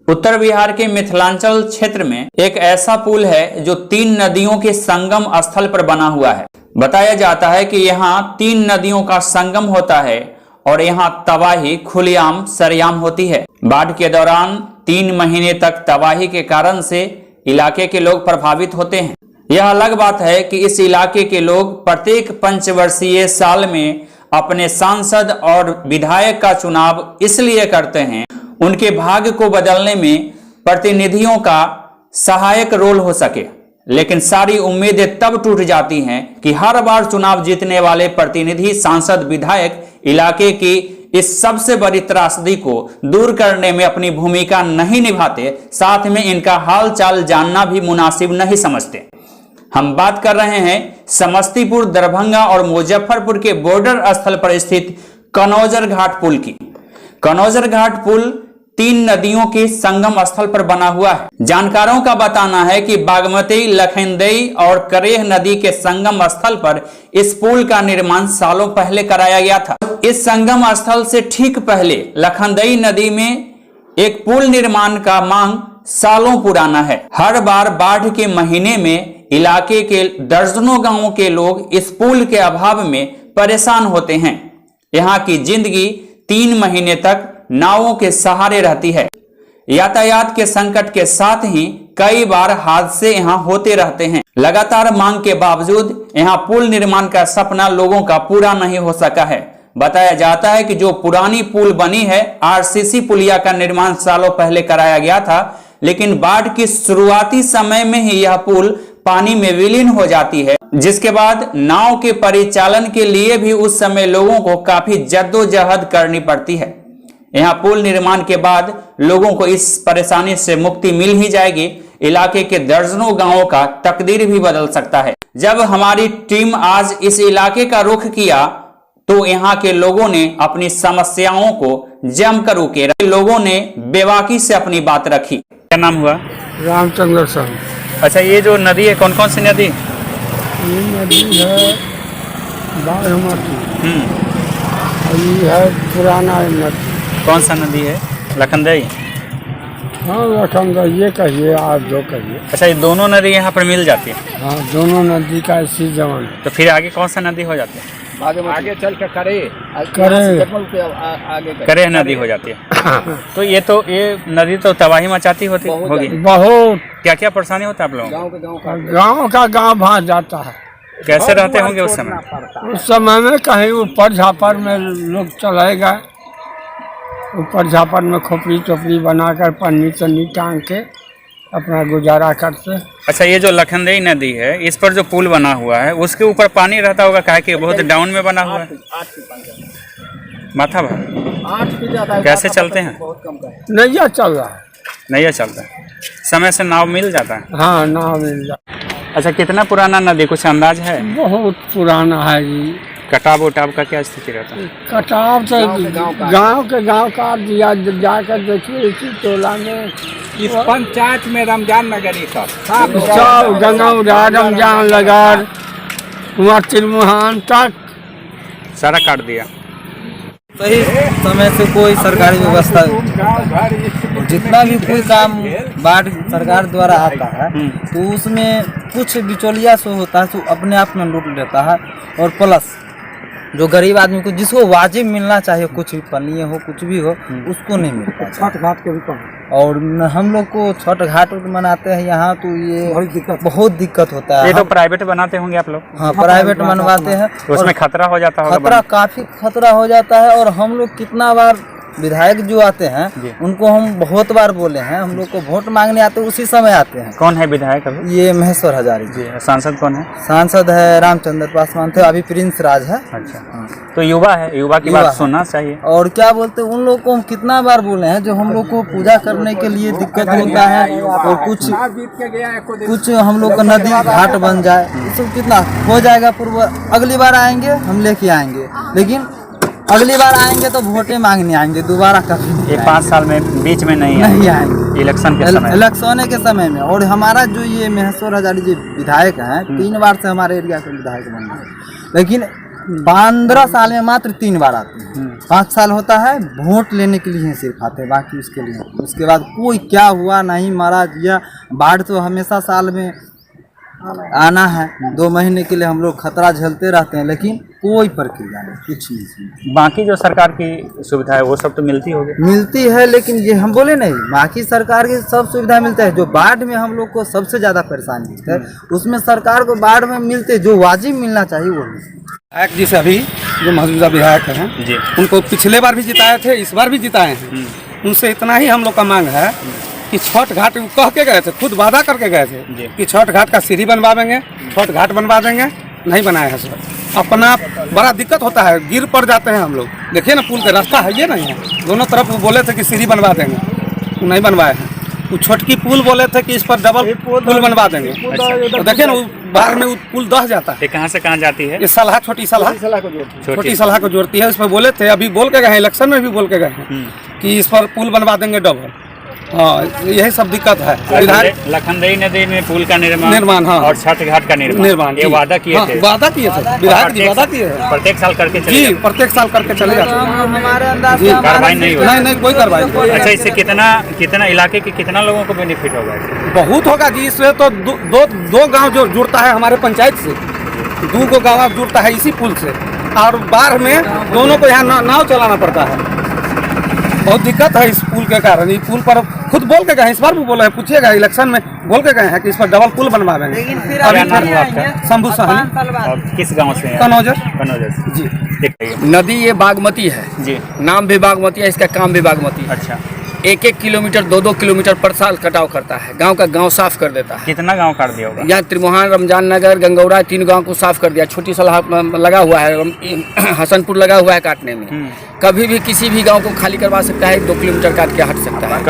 उत्तर बिहार के मिथिलांचल क्षेत्र में एक ऐसा पुल है जो 3 नदियों के संगम स्थल पर बना हुआ है। बताया जाता है कि यहाँ 3 नदियों का संगम होता है और यहाँ तबाही खुलेआम सरेआम होती है। बाढ़ के दौरान 3 महीने तक तबाही के कारण से इलाके के लोग प्रभावित होते हैं। यह अलग बात है कि इस इलाके के लोग प्रत्येक पंचवर्षीय साल में अपने सांसद और विधायक का चुनाव इसलिए करते हैं उनके भाग्य को बदलने में प्रतिनिधियों का सहायक रोल हो सके, लेकिन सारी उम्मीदें तब टूट जाती हैं कि हर बार चुनाव जीतने वाले प्रतिनिधि, सांसद, विधायक इलाके की इस सबसे बड़ी त्रासदी को दूर करने में अपनी भूमिका नहीं निभाते, साथ में इनका हाल चाल जानना भी मुनासिब नहीं समझते। हम बात कर रहे हैं समस्तीपुर, दरभंगा और मुजफ्फरपुर के बॉर्डर स्थल पर स्थित कनौजर घाट पुल की। कनौजर घाट पुल 3 नदियों के संगम स्थल पर बना हुआ है। जानकारों का बताना है कि बागमती, लखनदेई और करेह नदी के संगम स्थल पर इस पुल का निर्माण सालों पहले कराया गया था। इस संगम स्थल से ठीक पहले लखनदेई नदी में एक पुल निर्माण का मांग सालों पुराना है। हर बार बाढ़ के महीने में इलाके के दर्जनों गांवों के लोग इस पुल के अभाव में परेशान होते हैं। यहाँ की जिंदगी 3 महीने तक नावों के सहारे रहती है। यातायात के संकट के साथ ही कई बार हादसे यहाँ होते रहते हैं। लगातार मांग के बावजूद यहाँ पुल निर्माण का सपना लोगों का पूरा नहीं हो सका है। बताया जाता है कि जो पुरानी पुल बनी है, आरसीसी पुलिया का निर्माण सालों पहले कराया गया था, लेकिन बाढ़ की शुरुआती समय में ही यह पुल पानी में विलीन हो जाती है, जिसके बाद नाव के परिचालन के लिए भी उस समय लोगों को काफी जद्दोजहद करनी पड़ती है। यहाँ पुल निर्माण के बाद लोगों को इस परेशानी से मुक्ति मिल ही जाएगी। इलाके के दर्जनों गांवों का तकदीर भी बदल सकता है। जब हमारी टीम आज इस इलाके का रुख किया तो यहाँ के लोगों ने अपनी समस्याओं को जमकर उकेरा। लोगों ने बेबाकी से अपनी बात रखी। क्या नाम हुआ? रामचंद्र साहब। अच्छा, ये जो नदी है कौन कौन सी नदी? ये नदी है बागमती, ये है पुराना नदी। कौन सा नदी है? लखनदेई? हाँ, लखनदेई ये कहिए, आप जो कहिए। अच्छा, ये दोनों नदी यहाँ पर मिल जाती है? हाँ, दोनों नदी का इसी जमान। तो फिर आगे कौन सा नदी हो जाती है? आगे चल के करे नदी हो जाती है। तो ये नदी तो तबाही मचाती होगी। बहुत। क्या क्या परेशानी होता है आप लोगों? गांव भाग जाता है। कैसे रहते होंगे उस समय? उस समय में कहीं ऊपर झापर में लोग चले गए, ऊपर झापर में खोपड़ी चोपड़ी बनाकर पन्नी चन्नी टांग के अपना गुजारा करते। अच्छा, ये जो लखनदेई नदी है, इस पर जो पुल बना हुआ है उसके ऊपर पानी रहता होगा, काहे कि बहुत डाउन में बना हुआ है। माथा भर कैसे चलते हैं? नैया चल रहा है। नैया चलता है। समय से नाव मिल जाता है? हाँ, नाव मिल जाता है। अच्छा, कितना पुराना नदी, कुछ अंदाज है? बहुत पुराना है जी। कटाव उटाव का क्या स्थिति रहता है? कटाव तो गांव काट दिया। जाकर देखिए इसी टोला में, इस पंचायत में रमजान नगरी सब गंगा रमजान नगर वहाँ तिरमुहान तक सारा काट दिया। सही समय से कोई सरकारी व्यवस्था, जितना भी कोई काम बाढ़ सरकार द्वारा आता है तो उसमें कुछ बिचौलिया सो होता है, तो अपने आप में लूट लेता है। और प्लस जो गरीब आदमी को जिसको वाजिब मिलना चाहिए, कुछ भी पनीय हो कुछ भी हो, उसको नहीं मिलता। छठ घाट के भी कम। और हम लोग को छठ घाट मनाते हैं यहाँ, तो ये बहुत दिक्कत होता है। ये तो प्राइवेट बनाते होंगे आप लोग? हाँ, प्राइवेट बनवाते हैं। उसमें खतरा हो जाता होगा? खतरा, काफी खतरा हो जाता है। और हम लोग कितना बार विधायक जो आते हैं उनको हम बहुत बार बोले हैं, हम लोग को वोट मांगने आते उसी समय आते हैं। कौन है विधायक अभी? ये महेश्वर हजारी जी। सांसद कौन है? सांसद है रामचंद्र पासवान थे, अभी प्रिंस राज है। अच्छा, तो युवा है, युवा की बात सुनना चाहिए। और क्या बोलते उन लोग को हम कितना बार बोले हैं, जो हम लोग को पूजा करने के लिए दिक्कत होता है, और कुछ हम लोग का नदी घाट बन जाए, इसको कितना हो जाएगा। पूर्व अगली बार आएंगे हम लेके आएंगे, लेकिन अगली बार आएंगे तो वोटें मांगने आएंगे दोबारा कभी। ये 5 साल में बीच में नहीं आएंगे इलेक्शन के समय, इलेक्शन के समय में। और हमारा जो ये महेश्वर हजारी जी विधायक हैं, 3 बार से हमारे एरिया के विधायक बन गए, लेकिन 15 साल में मात्र 3 बार आते हैं। 5 साल होता है, वोट लेने के लिए ही सिर्फ आते हैं, बाकी उसके लिए नहीं। उसके बाद कोई क्या हुआ नहीं, मारा जिया। बाढ़ तो हमेशा साल में आना है, 2 महीने के लिए हम लोग खतरा झेलते रहते हैं, लेकिन कोई प्रक्रिया नहीं, कुछ नहीं। बाकी जो सरकार की सुविधा है वो सब तो मिलती होगी। मिलती है, लेकिन ये हम बोले नहीं, बाकी सरकार की सब सुविधा मिलता है। जो बाढ़ में हम लोग को सबसे ज़्यादा परेशानी होती है, उसमें सरकार को बाढ़ में मिलते जो वाजिब मिलना चाहिए वो नहीं। विधायक जी से अभी जो मौजूदा विधायक हैं जी, उनको पिछले बार भी जिताए थे, इस बार भी जिताए हैं। उनसे इतना ही हम लोग का मांग है कि छठ घाट कह के गए थे, खुद वादा करके गए थे कि छठ घाट का सीढ़ी बनवा देंगे, छठ घाट बनवा देंगे, नहीं बनाए हैं सर। अपना बड़ा दिक्कत होता है, गिर पड़ जाते हैं हम लोग। देखिए ना, पुल का रास्ता है ये नहीं है, दोनों तरफ वो बोले थे कि सीढ़ी बनवा देंगे, वो नहीं बनवाए हैं। वो छोटकी पुल बोले थे कि इस पर डबल पुल बनवा देंगे। तो देखिए ना, बाहर में वो पुल दह जाता है। ये कहाँ से कहाँ जाती है? ये सलाह, छोटी सलाह को जोड़ती है। इस पर बोले थे, अभी बोल के गए हैं, इलेक्शन में भी बोल के गए हैं कि इस पर पुल बनवा देंगे डबल। हाँ, यही सब दिक्कत है। लखनदेई नदी में पुल का निर्माण हाँ, और छठ घाट का निर्माण ये वादा किए थे। वादा किए थे विधायक जी, वादा किए हैं। प्रत्येक साल करके चले जी, जाते हैं। प्रत्येक साल करके चले जाते हैं। हमारे अंदाज जी, कार्रवाई नहीं हो नहीं, कोई कार्रवाई नहीं। अच्छा, इससे कितना इलाके के कितना लोगों को बेनिफिट होगा इससे? बहुत होगा जी। इससे तो दो गांव जो जुड़ता है हमारे पंचायत से, 2 गांव अब जुड़ता है इसी पुल से। और बाढ़ में दोनों को यहाँ नाव चलाना पड़ता है। बहुत दिक्कत है इस पुल के कारण। इस पुल पर खुद बोल के गए, इस बार भी बोले हैं, पूछिएगा, इलेक्शन में बोल के गए हैं कि इस पर डबल पुल बनवा देंगे। क्या नाम हुआ आपका? शंभू साहनी। और किस गांव से हैं? कनौजर से। जी। देखिए नदी ये बागमती है जी, नाम भी बागमती है, इसका काम भी बागमती है। अच्छा, 1-1 किलोमीटर 2-2 किलोमीटर पर साल कटाव करता है, गांव का गांव साफ कर देता है। कितना गांव काट दिया होगा? यहाँ त्रिमोहान, रमजान नगर, गंगौरा 3 गांव को साफ कर दिया। छोटी सलाह लगा हुआ है, हसनपुर लगा हुआ है काटने में। कभी भी किसी भी गांव को खाली करवा सकता है, 2 किलोमीटर काट के हट सकता है।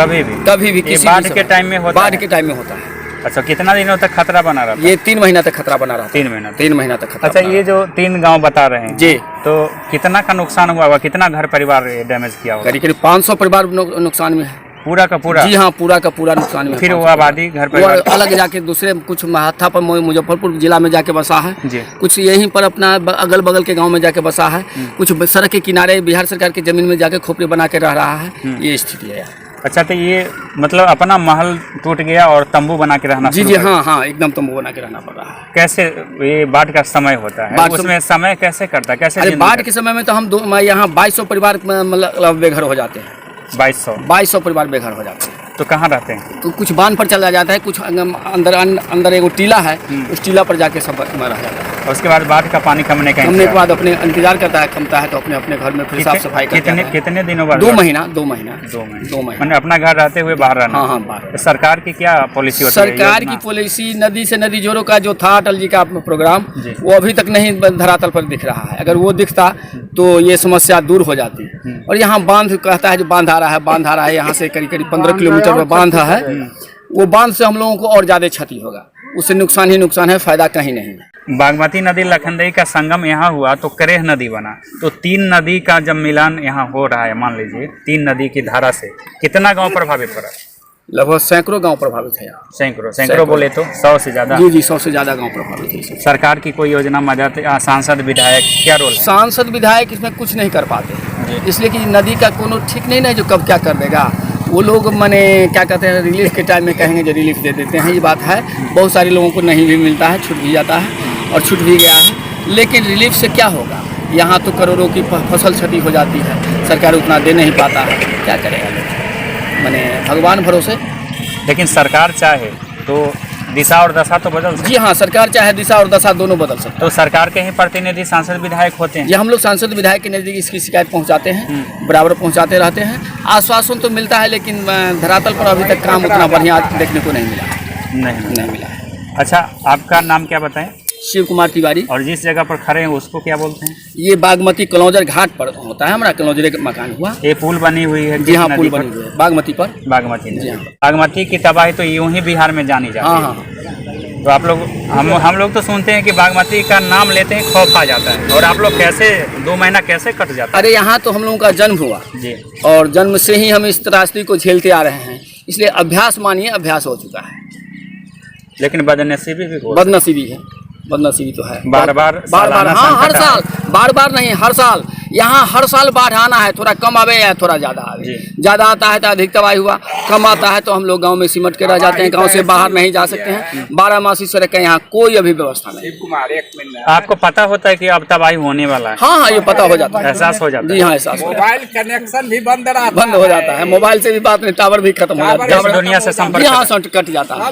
कभी भी किसी बाढ़ भी के टाइम में होता बाढ़ है? के टाइम में होता है। अच्छा, कितना दिनों तक खतरा बना रहा था? ये 3 महीना तक खतरा बना रहा था। 3 महीना? 3 महीना तक खतरा। अच्छा, ये जो 3 गांव बता रहे हैं जी, तो कितना का नुकसान हुआ होगा? कितना घर परिवार डैमेज किया होगा? करीब 500 परिवार नुकसान में है। पूरा का पूरा? जी हाँ, पूरा का पूरा नुकसान में। फिर वो आबादी घर वो परिवार अलग जाके दूसरे कुछ महाथा पर मुजफ्फरपुर जिला में जाके बसा है जी, कुछ यहीं पर अपना अगल बगल के गांव में जाके बसा है, कुछ सड़क के किनारे बिहार सरकार की जमीन में जाके खोपड़ी बना के रह रहा है। ये स्थिति है। अच्छा, तो ये मतलब अपना महल टूट गया और तंबू बना के रहना जी शुरू जी कर हाँ हाँ, एकदम तंबू बना के रहना पड़ रहा है। कैसे ये बाढ़ का समय होता है, बाढ़ उसमें समय कैसे करता है, कैसे? अरे बाढ़ के समय में तो हम यहाँ 2200 परिवार मतलब बेघर हो जाते हैं। 2200 परिवार बेघर हो जाते हैं। तो कहाँ रहते हैं? तो कुछ बांध पर चला जाता है, कुछ अंदर एगो टीला है, उस टीला पर जाके सब रह जाता है। और उसके बाद बाढ़ का पानी कमने का कमने के बाद अपने इंतजार करता है, कमता है तो अपने अपने घर में फिर साफ सफाई करता है। कितने दिनों बाद? 2 महीना। मैंने अपना घर रहते हुए बाहर रहना। हाँ हाँ, बाहर। सरकार की क्या पॉलिसी होती है? सरकार की पॉलिसी नदी से नदी जोड़ो का जो था अटल जी का प्रोग्राम, वो अभी तक नहीं धरातल पर दिख रहा है। अगर वो दिखता तो ये समस्या दूर हो जाती। और यहाँ बांध कहता है जो बांध आ रहा है, यहाँ से करीब 15 किलोमीटर में बांध है। वो बांध से हम लोगों को और ज्यादा क्षति होगा, उससे नुकसान ही नुकसान है, फायदा कहीं नहीं है। बागमती नदी लखनदेई का संगम यहाँ हुआ तो करेह नदी बना। तो 3 नदी का जब मिलान यहाँ हो रहा है, मान लीजिए 3 नदी की धारा से कितना गांव प्रभावित पड़ा? लगभग सैकड़ों गांव प्रभावित है यहाँ। सैकड़ों बोले तो 100 से ज्यादा? जी, 100 से ज्यादा गांव प्रभावित है। सरकार की कोई योजना मदद, सांसद विधायक क्या रोल है? सांसद विधायक इसमें कुछ नहीं कर पाते, इसलिए कि नदी का कोनो ठीक नहीं ना, जो कब क्या कर देगा। वो लोग माने क्या कहते हैं, रिलीफ के टाइम में कहेंगे जो रिलीफ दे देते हैं, ये बात है। बहुत सारे लोगों को नहीं भी मिलता है, छूट भी जाता है और छूट भी गया है। लेकिन रिलीफ से क्या होगा? यहाँ तो करोड़ों की फसल क्षति हो जाती है, सरकार उतना दे नहीं पाता है, क्या करेगा लोग, माने भगवान भरोसे। लेकिन सरकार चाहे तो दिशा और दशा तो बदल सकती है। जी हाँ, सरकार चाहे दिशा और दशा दोनों बदल सकते हैं। तो सरकार के ही प्रतिनिधि सांसद विधायक होते हैं। ये हम लोग सांसद विधायक के नज़दीक इसकी शिकायत पहुंचाते हैं, बराबर पहुंचाते रहते हैं। आश्वासन तो मिलता है, लेकिन धरातल पर अभी तक काम उतना बढ़िया देखने को नहीं मिला है। नहीं मिला है। अच्छा, आपका नाम क्या बताएं? शिव कुमार तिवारी। और जिस जगह पर खड़े हैं उसको क्या बोलते हैं? ये बागमती कलौजर घाट पर होता है, हमारा कलौजरे का मकान हुआ। ये पुल बनी हुई है? जी हाँ, पुल बनी हुई है बागमती पर। बागमती जी हाँ। बागमती की तबाही तो यूं ही बिहार में जानी जाती है। हाँ हाँ। तो आप लोग हम लोग तो सुनते हैं कि बागमती का नाम लेते ही खौफ आ जाता है। और आप लोग कैसे 2 महीना कैसे कट जाता है? अरे यहाँ तो हम लोगों का जन्म हुआ जी, और जन्म से ही हम इस त्रासदी को झेलते आ रहे हैं, इसलिए अभ्यास मानिए, अभ्यास हो चुका है। लेकिन बदनसीबी भी हो, बदनसीबी है। बदनसीबी तो है। बार बार हाँ, हर साल, बार बार नहीं, हर साल। यहाँ हर साल बाढ़ आना है, थोड़ा कम आवे या थोड़ा ज़्यादा आवे। ज़्यादा आता है तो अधिक तबाही हुआ, कम आता है तो हम लोग गांव में सिमट के रह जाते हैं, गांव से बाहर नहीं जा सकते हैं। 12 सड़क का यहाँ कोई अभी व्यवस्था नहीं। आपको पता होता है कि अब तबाही होने वाला है? हाँ, ये पता हो जाता है, एहसास हो जाता है? जी हाँ, एहसास हो जाता है। मोबाइल कनेक्शन भी बंद हो जाता है, मोबाइल से भी बात नहीं, टावर भी खत्म हो जाता है, दुनिया से संपर्क यहाँ से कट जाता है।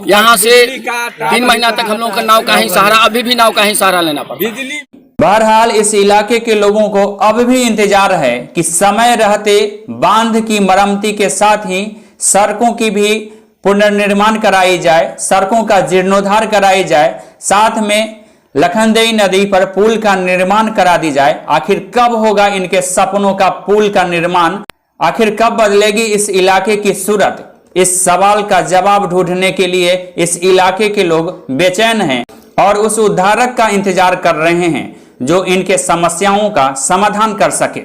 यहाँ से 3 महीना तक हम लोग का नाव का ही सहारा, अभी भी नाव का ही सहारा लेना पड़ता है। बहरहाल इस इलाके के लोगों को अब भी इंतजार है कि समय रहते बांध की मरम्मती के साथ ही सड़कों की भी पुनर्निर्माण कराई जाए, सड़कों का जीर्णोद्धार कराई जाए, साथ में लखनदेई नदी पर पुल का निर्माण करा दी जाए। आखिर कब होगा इनके सपनों का पुल का निर्माण? आखिर कब बदलेगी इस इलाके की सूरत? इस सवाल का जवाब ढूंढने के लिए इस इलाके के लोग बेचैन हैं और उस उद्धारक का इंतजार कर रहे हैं जो इनके समस्याओं का समाधान कर सके।